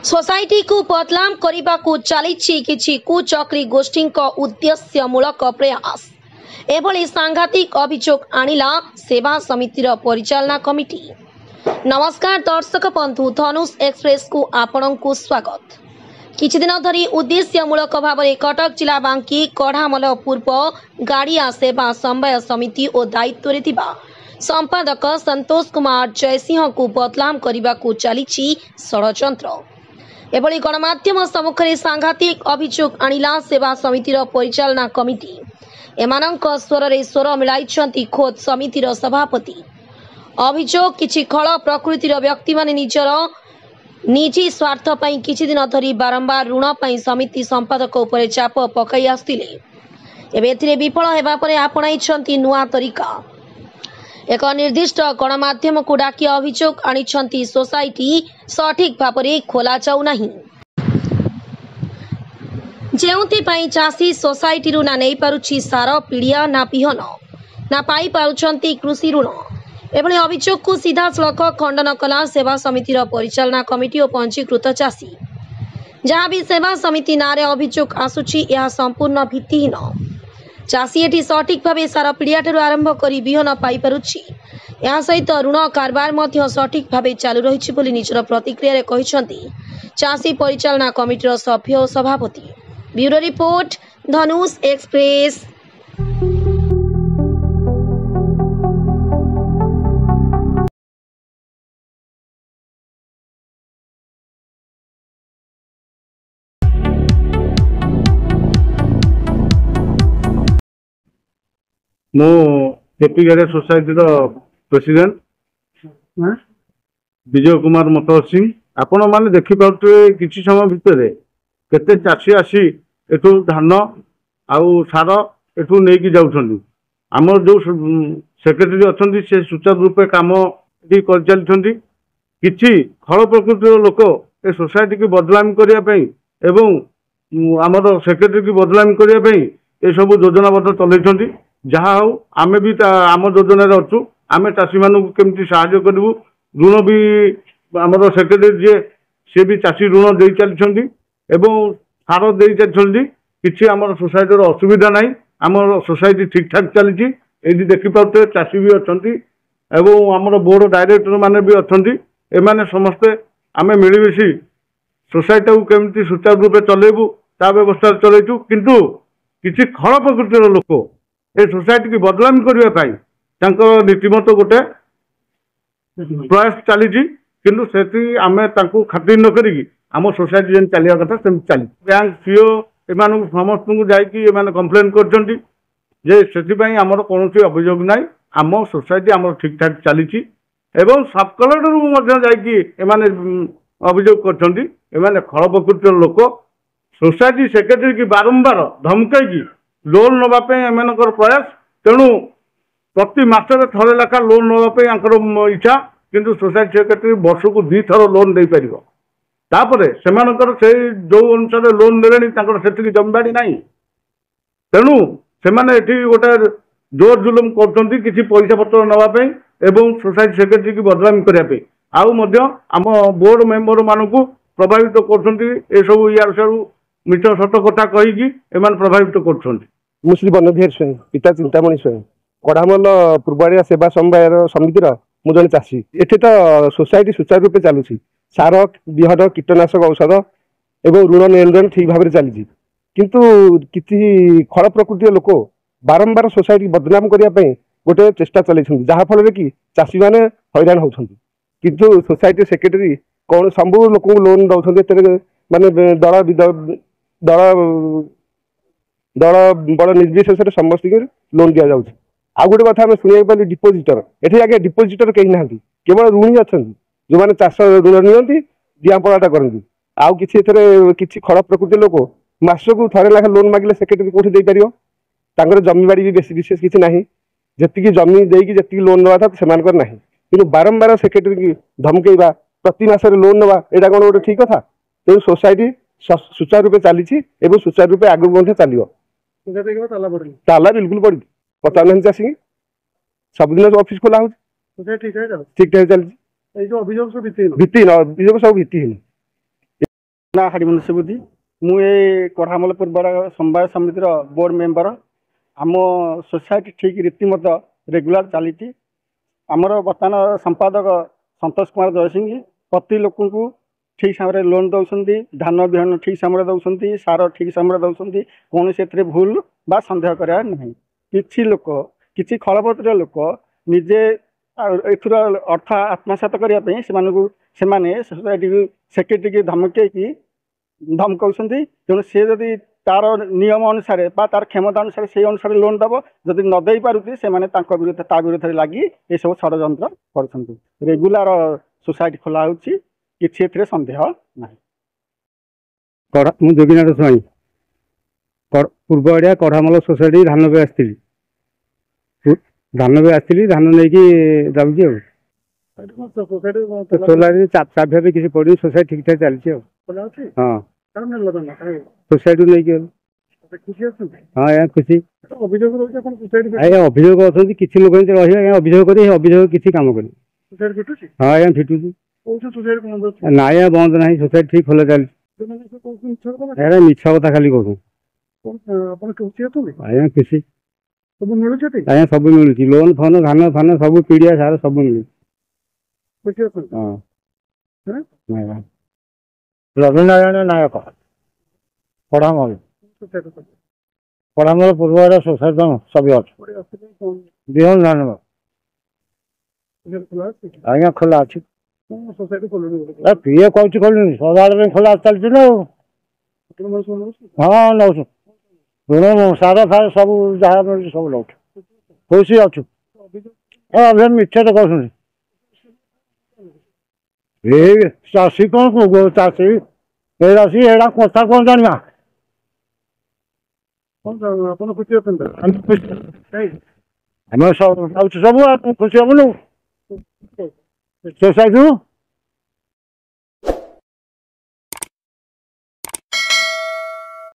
Society को बदनाम करने को चली किछि कुचक्री गोष्ठी उद्देश्यमूलक प्रयास एभली सांघातिक अभियोग आनिला सेवा समितिर परिचालना कमिटी। नमस्कार दर्शक बंधु, धनुष एक्सप्रेस को आपण को स्वागत। किछि दिन धरी उद्देश्यमूलक भाव कटक जिला बांकी कढ़ामल पूर्व गाड़िया सेवा समवाय समिति और दायित्व थिबा संपादक संतोष कुमार जयसिंह को बदनाम करने को चली षड्यंत्र। एभली गणमाध्यम सम्मुखें सांघातिक अभियोग आनिला सेवा समितिर परिचालना कमिटी। एमानंक स्वर रे स्वर मिलाइछंती खोद समितिर सभापति। अभियोग किछि खल प्रकृतिर व्यक्ति माने निजर निजी स्वार्थ पई किछि दिन धरी बारंबार ऋण पई समिति संपादक उपरे चाप पकाई आस्तिले। एबे एथिरे विफल हेबा परे आपणाइछंती नुआ तरीका। एक निर्दिष्ट गणमाध्यम को डाकी अभियोग आनिछंती सोसाइटी सठिक भावरे खोला जाऊ नाही, जेउंथि चाषी सोसाइटी रु ना नहीं पारुछि सार पीड़िया ना बिहन ना पाई पारुछंती कृषि ऋण। एभली अभियोग को सीधा सड़क खंडन कला सेवा समितिर परिचालना कमिटी और पंजीकृत चाषी। जहाँ भी सेवा समिति नारे अभियोग आसुछि यह संपूर्ण भित्तिहीन। चाषी एठी सठिक भाव सार पीड़िया ठारू आरंभ कर बिहन पाई पारुछि। या सहित ऋण कारबार मध्य सठिक भाव चालू रहिछि बोली निजर प्रतिक्रिया रे कहिसंती चाषी परिचालना कमिटीर सभ्य और सभापति। ब्यूरो रिपोर्ट, धनुष एक्सप्रेस। मो happy garden society president Vijay Kumar मतवर सिंह। आपण मैंने देखिपे किसी समय भितर केते चाषी आसी एठू धान आउ सार एठू नहीं जाऊँ। आमर जो सेक्रेटरी अच्छा से सुचारू रूपे कम कर चलती। किसी खल प्रकृतिर लोक ए सोसाइटी की बदनामी करने एवं आमर सेक्रेटरी की बदनामी करने ये सब योजनाबद्ध चलती। जहाँ हूँ आम भी आम योजन अच्छु। आम चाषी मानू केमती साहाय्य करूँ। ऋण भी आमर सेक्रेटरी जी सी भी चाषी ऋण दे चलती एवं सार दे चलती। किसी आमर सोसाइटी असुविधा ना। आमर सोसाइटी ठीक ठाक चली। ये देखिपे चाषी भी अच्छा एवं आमर बोर्ड डायरेक्टर माने भी अच्छा। एमाने समस्ते आम मिलमिशी सोसाइटी को केमती सुचारू रूपे चलेबू ता व्यवस्था चलैचु। किंतु किसी खल प्रकृतिर लोक ए सोसाइटी की बदनामी करने नीतिमत गोटे प्रयास चली। किंतु से आम खातिर न करी आम सोसाइटी जेन चलिया कथा से चली। बैंक सीओ एम समस्त को जाने कम्प्लेन कर आमर कौन अभियोग ना। आम सोसाइटी आम ठीक ठाक चली। सब कलेक्टर जाने अभियोग कर खल प्रकृतिर लोक सोसाइटी सेक्रेटरी की बारंबार धमकई लोन नापी एमकर प्रयास। तेणु प्रति मसरे थरे लेखा लोन नापी इच्छा। किंतु सोसाइटी सेक्रेटरी वर्ष को 2 थर लोन दे पार। तापर से जो अनुसार लोन दे जमीबाड़ी ना। तेणु से गोटे जोर जुलुम कर किसी पैसा पत्र नापी एवं सोसाइटी सेक्रेटरी की बदनामी करने आम बोर्ड मेंबर मानक प्रभावित कर सब यार सारू मिछ सत कथा कहीकि प्रभावित कर। मुश्री बनधियर स्वयं पिता चिंतामणि स्वयं कढ़ामल पूर्वाड़िया सेवा समवाय समितिर मु जन चाषी। एठी तो सोसाइटी सुचारू रूपे चलुछि। सार बिहन कीटनाशक औषध एवं ऋण लेनदेन ठीक भाव में चली। किंतु किसी खल प्रकृति लोक बारंबार सोसाइटी बदनाम करने गोटे चेष्टा चलती जहाँ फल कि चाषी मैंने हैरान होती। किंतु सोसाइटी सेक्रेटरी कौन सब लोक लोन दौरान माने दल बड़ निर्विशेष समस्त लोन दि जाऊँ। आ गोटे कथा आम शुणा पाली डिपोजिटर ये आगे डिपोजिटर कहीं ना केवल ऋणी अच्छा जो मैंने चाष ऋण नि दिआपड़ाटा करती। आउ कि खल प्रकृति लोक मासक थरे लाख लोन मागिले सेक्रेटरी कौटी दे पार। जमीबाड़ी भी बेसी विशेष किसी ना। जी जमी देकी जी लोन नवा था से कि बारंबार सेक्रेटरी की धमकेवा प्रति मासरे लोन नवा यहाँ कौन गोटे ठीक कथा। तेणु सोसाइटी सुचारू रूपे चली सुचारू रूपे आगे चलो। ताला बिल्कुल पड़ी पचार चाषी सबुदिन ऑफिस खोला हो ठीक ठाक चलती। अभियोग सब भित्तिहीन ना हाड़ीमन सुबुद्धि मुझे कढ़ामल पूर्वड़ा समवाय समितिर बोर्ड मेंबर आम सोसाइटी ठीक रीतिमत रेगुलर चली आमर बर्तमान संपादक संतोष कुमार जयसिंह प्रति लोक को ठीक समय लोन दौरान धान बिहन ठीक समय दौरान सार ठीक समय दौरान कौन से भूल बा सन्देह करार ना कि लोक कि खलपत्र लोक निजे एथुर अर्थ आत्मसात करने से सोसाइटी सेक्रेटरी की धमकाउं तेणु सी जदि तार नियम अनुसार तार क्षमता अनुसार से अनुसार लोन दब जदि नदे पारुती से विरुद्ध लगी ये सब षड्यंत्र कर रेगुलार सोसाइटी खोला कि सन्देह ना जोगीनाथ स्वाई पूर्वड़िया कढ़ामल सोसाइटी धान पे आसती धान नहीं जाऊँगी सोलार चाबी किसी पड़ी सोसाइटी ठीक ठाक चलती हाँ सोसाइटी नहीं हाँ यहाँ खुशी आज्ञा अभियोग अच्छा किसी लोक रही अभियोग कर अभियोग किसी कम कर हाँ आज्ञा फिटुँ ना आज्ञा बंद ना सोसाइटी ठीक खोला चलती मिछ कथा खाली कहूँ आज्ञा खुशी आज्ञा सब मिलूँ लोन फोन धान फान सब पीड़िया सार सब मिलूँ रविनारायण नायक कढ़ामल पूर्व सोसाइटी सभी बिहन धान आज्ञा खोला अच्छी किए कौच खोलुनि सदाबले खोला चलती ना हाँ नौ ऋण सार फार सब जहाँ मिलूँ सब नौ खुशी अच्छु अभी मिछ तो कहूँ चाषी कौन चाषी चाषी एड़ा कथा कौन जाना आम सब खुशी हम सोसाइटी